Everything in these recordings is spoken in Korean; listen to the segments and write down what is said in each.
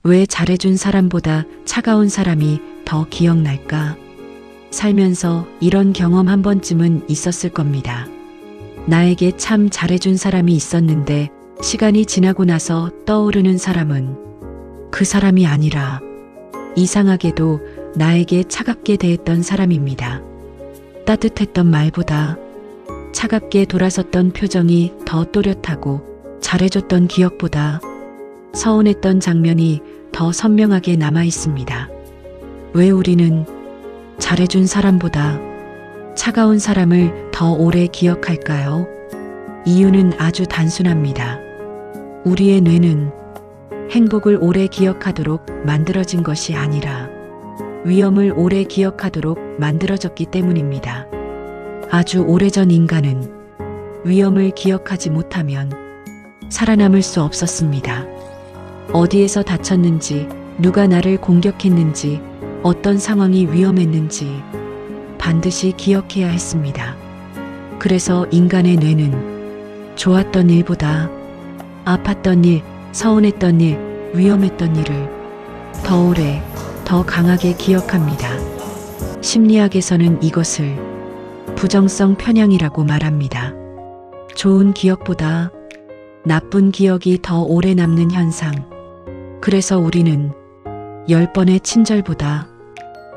왜 잘해준 사람보다 차가운 사람이 더 기억날까? 살면서 이런 경험 한 번쯤은 있었을 겁니다. 나에게 참 잘해준 사람이 있었는데 시간이 지나고 나서 떠오르는 사람은 그 사람이 아니라 이상하게도 나에게 차갑게 대했던 사람입니다. 따뜻했던 말보다 차갑게 돌아섰던 표정이 더 또렷하고 잘해줬던 기억보다 서운했던 장면이 더 선명하게 남아 있습니다. 왜 우리는 잘해준 사람보다 차가운 사람을 더 오래 기억할까요? 이유는 아주 단순합니다. 우리의 뇌는 행복을 오래 기억하도록 만들어진 것이 아니라 위험을 오래 기억하도록 만들어졌기 때문입니다. 아주 오래전 인간은 위험을 기억하지 못하면 살아남을 수 없었습니다. 어디에서 다쳤는지, 누가 나를 공격했는지, 어떤 상황이 위험했는지 반드시 기억해야 했습니다. 그래서 인간의 뇌는 좋았던 일보다 아팠던 일, 서운했던 일, 위험했던 일을 더 오래, 더 강하게 기억합니다. 심리학에서는 이것을 부정성 편향이라고 말합니다. 좋은 기억보다 나쁜 기억이 더 오래 남는 현상. 그래서 우리는 10번의 친절보다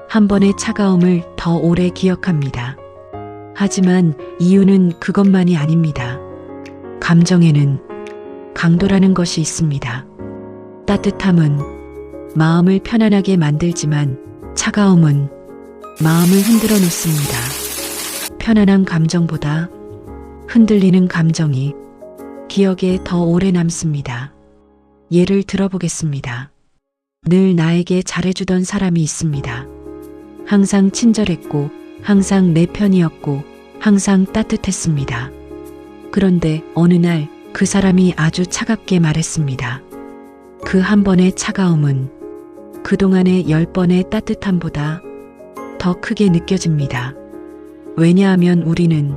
한 번의 차가움을 더 오래 기억합니다. 하지만 이유는 그것만이 아닙니다. 감정에는 강도라는 것이 있습니다. 따뜻함은 마음을 편안하게 만들지만 차가움은 마음을 흔들어 놓습니다. 편안한 감정보다 흔들리는 감정이 기억에 더 오래 남습니다. 예를 들어보겠습니다. 늘 나에게 잘해주던 사람이 있습니다. 항상 친절했고, 항상 내 편이었고, 항상 따뜻했습니다. 그런데 어느 날 그 사람이 아주 차갑게 말했습니다. 그 한 번의 차가움은 그동안의 10번의 따뜻함보다 더 크게 느껴집니다. 왜냐하면 우리는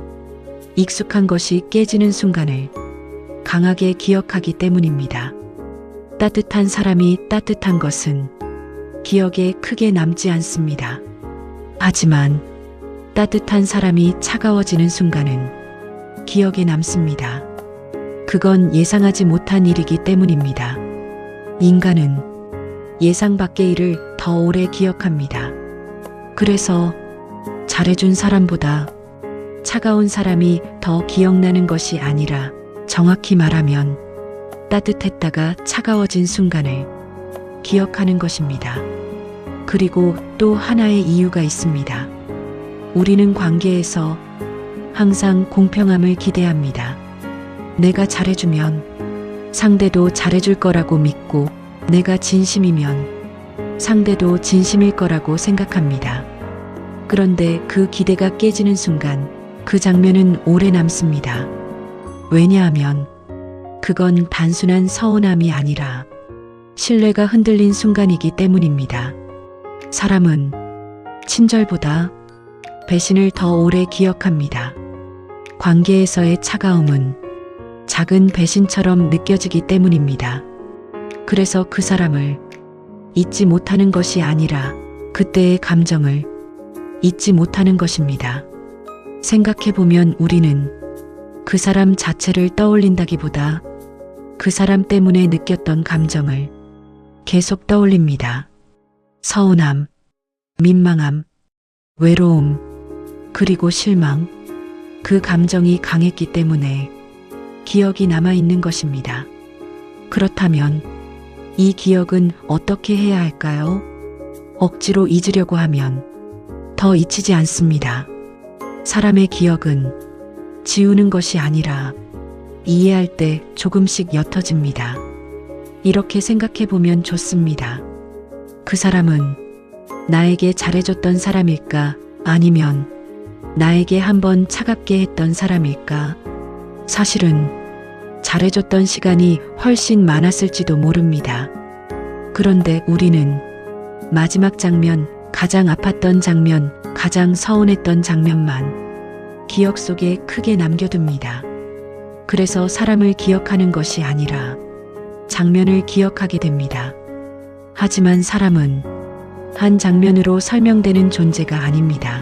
익숙한 것이 깨지는 순간을 강하게 기억하기 때문입니다. 따뜻한 사람이 따뜻한 것은 기억에 크게 남지 않습니다. 하지만 따뜻한 사람이 차가워지는 순간은 기억에 남습니다. 그건 예상하지 못한 일이기 때문입니다. 인간은 예상 밖의 일을 더 오래 기억합니다. 그래서 잘해준 사람보다 차가운 사람이 더 기억나는 것이 아니라 정확히 말하면 따뜻했다가 차가워진 순간을 기억하는 것입니다. 그리고 또 하나의 이유가 있습니다. 우리는 관계에서 항상 공평함을 기대합니다. 내가 잘해주면 상대도 잘해줄 거라고 믿고 내가 진심이면 상대도 진심일 거라고 생각합니다. 그런데 그 기대가 깨지는 순간 그 장면은 오래 남습니다. 왜냐하면 그건 단순한 서운함이 아니라 신뢰가 흔들린 순간이기 때문입니다. 사람은 친절보다 배신을 더 오래 기억합니다. 관계에서의 차가움은 작은 배신처럼 느껴지기 때문입니다. 그래서 그 사람을 잊지 못하는 것이 아니라 그때의 감정을 잊지 못하는 것입니다. 생각해보면 우리는 그 사람 자체를 떠올린다기보다 그 사람 때문에 느꼈던 감정을 계속 떠올립니다. 서운함, 민망함, 외로움, 그리고 실망. 그 감정이 강했기 때문에 기억이 남아있는 것입니다. 그렇다면 이 기억은 어떻게 해야 할까요? 억지로 잊으려고 하면 더 잊히지 않습니다. 사람의 기억은 지우는 것이 아니라 이해할 때 조금씩 옅어집니다. 이렇게 생각해보면 좋습니다. 그 사람은 나에게 잘해줬던 사람일까? 아니면 나에게 한번 차갑게 했던 사람일까? 사실은 잘해줬던 시간이 훨씬 많았을지도 모릅니다. 그런데 우리는 마지막 장면, 가장 아팠던 장면, 가장 서운했던 장면만 기억 속에 크게 남겨둡니다. 그래서 사람을 기억하는 것이 아니라 장면을 기억하게 됩니다. 하지만 사람은 한 장면으로 설명되는 존재가 아닙니다.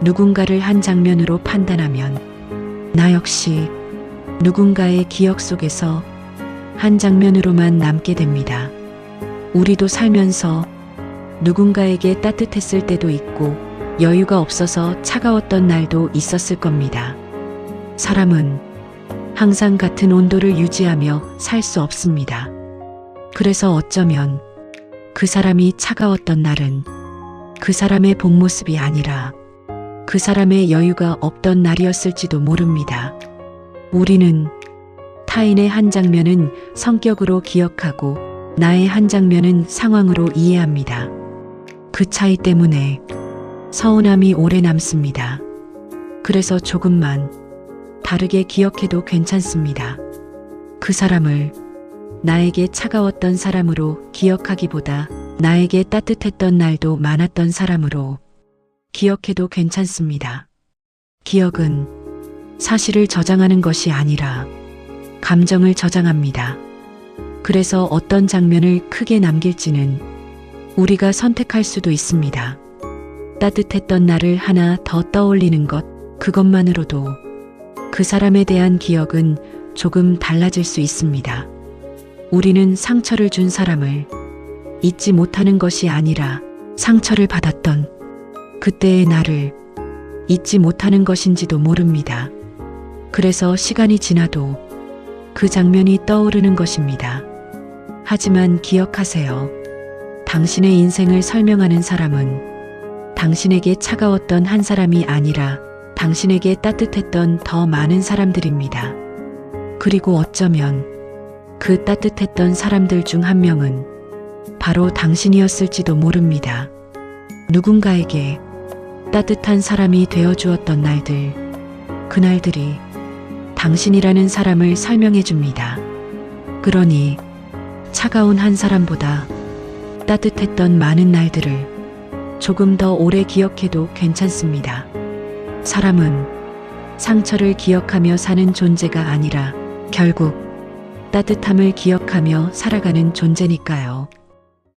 누군가를 한 장면으로 판단하면 나 역시 누군가의 기억 속에서 한 장면으로만 남게 됩니다. 우리도 살면서 누군가에게 따뜻했을 때도 있고 여유가 없어서 차가웠던 날도 있었을 겁니다. 사람은 항상 같은 온도를 유지하며 살 수 없습니다. 그래서 어쩌면 그 사람이 차가웠던 날은 그 사람의 본 모습이 아니라 그 사람의 여유가 없던 날이었을지도 모릅니다. 우리는 타인의 한 장면은 성격으로 기억하고 나의 한 장면은 상황으로 이해합니다. 그 차이 때문에 서운함이 오래 남습니다. 그래서 조금만 다르게 기억해도 괜찮습니다. 그 사람을 나에게 차가웠던 사람으로 기억하기보다 나에게 따뜻했던 날도 많았던 사람으로 기억해도 괜찮습니다. 기억은 사실을 저장하는 것이 아니라 감정을 저장합니다. 그래서 어떤 장면을 크게 남길지는 우리가 선택할 수도 있습니다. 따뜻했던 날을 하나 더 떠올리는 것, 그것만으로도 그 사람에 대한 기억은 조금 달라질 수 있습니다. 우리는 상처를 준 사람을 잊지 못하는 것이 아니라 상처를 받았던 그때의 나를 잊지 못하는 것인지도 모릅니다. 그래서 시간이 지나도 그 장면이 떠오르는 것입니다. 하지만 기억하세요. 당신의 인생을 설명하는 사람은 당신에게 차가웠던 한 사람이 아니라 당신에게 따뜻했던 더 많은 사람들입니다. 그리고 어쩌면 그 따뜻했던 사람들 중 한 명은 바로 당신이었을지도 모릅니다. 누군가에게 따뜻한 사람이 되어주었던 날들, 그날들이 당신이라는 사람을 설명해 줍니다. 그러니 차가운 한 사람보다 따뜻했던 많은 날들을 조금 더 오래 기억해도 괜찮습니다. 사람은 상처를 기억하며 사는 존재가 아니라 결국 따뜻함을 기억하며 살아가는 존재니까요.